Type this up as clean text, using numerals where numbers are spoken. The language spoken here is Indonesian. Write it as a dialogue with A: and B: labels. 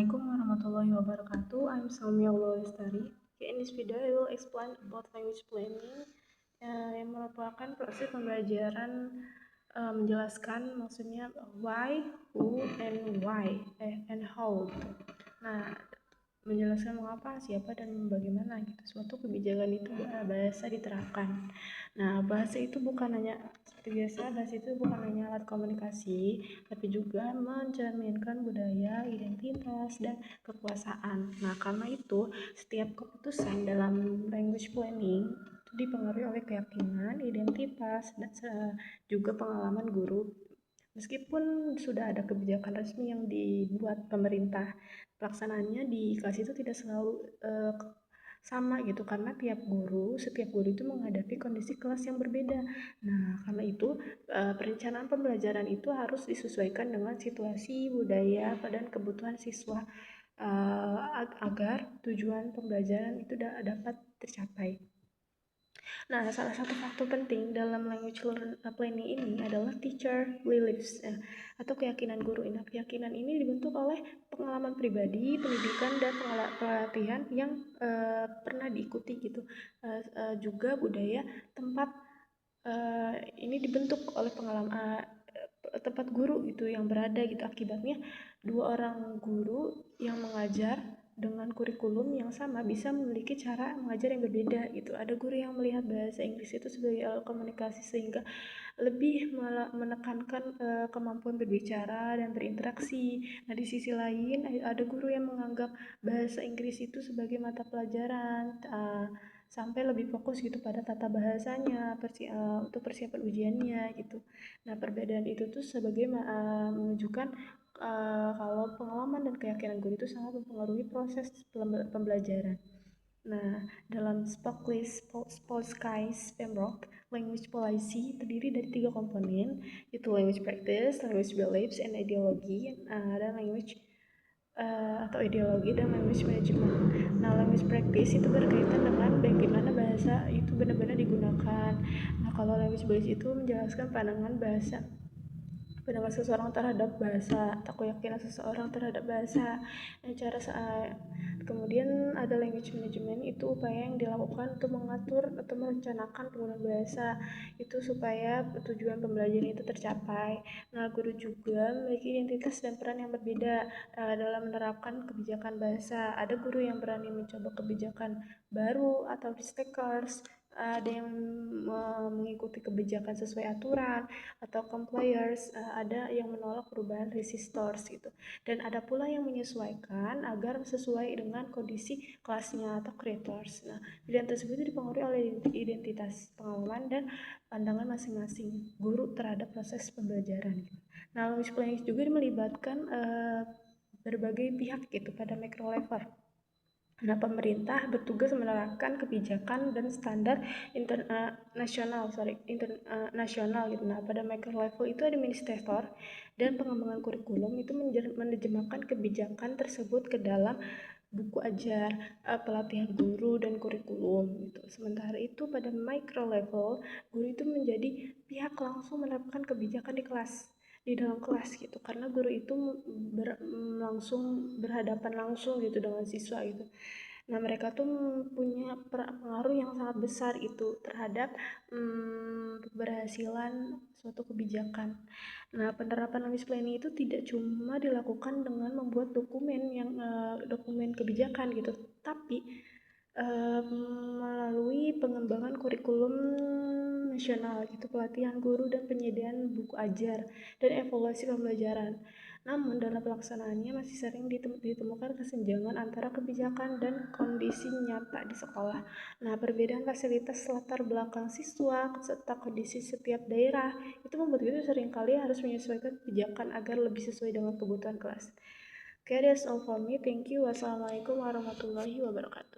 A: Assalamualaikum warahmatullahi wabarakatuh. I'm Salmia Lestari. In this video, I will explain about language planning yang merupakan proses pembelajaran menjelaskan maksudnya why, who, and how. Nah, menjelaskan mengapa, siapa, dan bagaimana gitu. Suatu kebijakan itu bahasa diterapkan. Nah, bahasa itu bukan hanya seperti biasa, bahasa itu bukan hanya alat komunikasi, tapi juga mencerminkan budaya, identitas, dan kekuasaan. Nah, karena itu setiap keputusan dalam language planning itu dipengaruhi oleh keyakinan, identitas, dan juga pengalaman guru. Meskipun sudah ada kebijakan resmi yang dibuat pemerintah, pelaksanaannya di kelas itu tidak selalu sama gitu, karena setiap guru itu menghadapi kondisi kelas yang berbeda. Nah, karena itu perencanaan pembelajaran itu harus disesuaikan dengan situasi, budaya, dan kebutuhan siswa agar tujuan pembelajaran itu dapat tercapai. Nah, salah satu faktor penting dalam language planning ini adalah teacher beliefs atau keyakinan guru. Nah, keyakinan ini dibentuk oleh pengalaman pribadi, pendidikan, dan pelatihan yang pernah diikuti gitu. Juga budaya tempat ini dibentuk oleh pengalaman tempat guru gitu yang berada gitu. Akibatnya dua orang guru yang mengajar dengan kurikulum yang sama bisa memiliki cara mengajar yang berbeda gitu. Ada guru yang melihat bahasa Inggris itu sebagai alat komunikasi sehingga lebih menekankan kemampuan berbicara dan berinteraksi. Nah, di sisi lain ada guru yang menganggap bahasa Inggris itu sebagai mata pelajaran sampai lebih fokus gitu pada tata bahasanya untuk persiapan ujiannya gitu. Nah, perbedaan itu tuh menunjukkan kalau pengalaman dan keyakinan guru itu sangat mempengaruhi proses pembelajaran. Nah, dalam Spolsky's Pembroke, language policy terdiri dari 3 komponen, yaitu language practice, language beliefs, and ideology, dan language atau ideologi dan language management. Nah, language practice itu berkaitan dengan bagaimana bahasa itu benar-benar digunakan. Nah, kalau language beliefs itu menjelaskan pandangan seseorang terhadap bahasa atau keyakinan seseorang terhadap bahasa. Nah, kemudian ada language management, itu upaya yang dilakukan untuk mengatur atau merencanakan penggunaan bahasa itu supaya tujuan pembelajaran itu tercapai. Nah, guru juga memiliki identitas dan peran yang berbeda dalam menerapkan kebijakan bahasa. Ada guru yang berani mencoba kebijakan baru atau risk takers, ada yang mengikuti kebijakan sesuai aturan atau compliers, ada yang menolak perubahan resistors gitu. Dan ada pula yang menyesuaikan agar sesuai dengan kondisi kelasnya atau creators. Nah, pilihan tersebut dipengaruhi oleh identitas, pengalaman, dan pandangan masing-masing guru terhadap proses pembelajaran. Nah, language planning juga melibatkan berbagai pihak gitu pada macro level. Nah, pemerintah bertugas menerapkan kebijakan dan standar internasional gitu. Nah, pada micro level itu administrator dan pengembangan kurikulum itu menerjemahkan kebijakan tersebut ke dalam buku ajar, pelatihan guru, dan kurikulum gitu. Sementara itu pada micro level, guru itu menjadi pihak langsung menerapkan kebijakan di dalam kelas gitu, karena guru itu berhadapan langsung gitu dengan siswa gitu. Nah, mereka tuh punya pengaruh yang sangat besar itu terhadap keberhasilan suatu kebijakan. Nah, penerapan language planning itu tidak cuma dilakukan dengan membuat dokumen kebijakan gitu, tapi melalui pengembangan kurikulum nasional gitu, pelatihan guru, dan penyediaan buku ajar dan evaluasi pembelajaran. Namun dalam pelaksanaannya masih sering ditemukan kesenjangan antara kebijakan dan kondisi nyata di sekolah. Nah, perbedaan fasilitas latar belakang siswa serta kondisi setiap daerah itu membuat kita seringkali harus menyesuaikan kebijakan agar lebih sesuai dengan kebutuhan kelas. Okay, that's all for me. Thank you. Wassalamualaikum warahmatullahi wabarakatuh.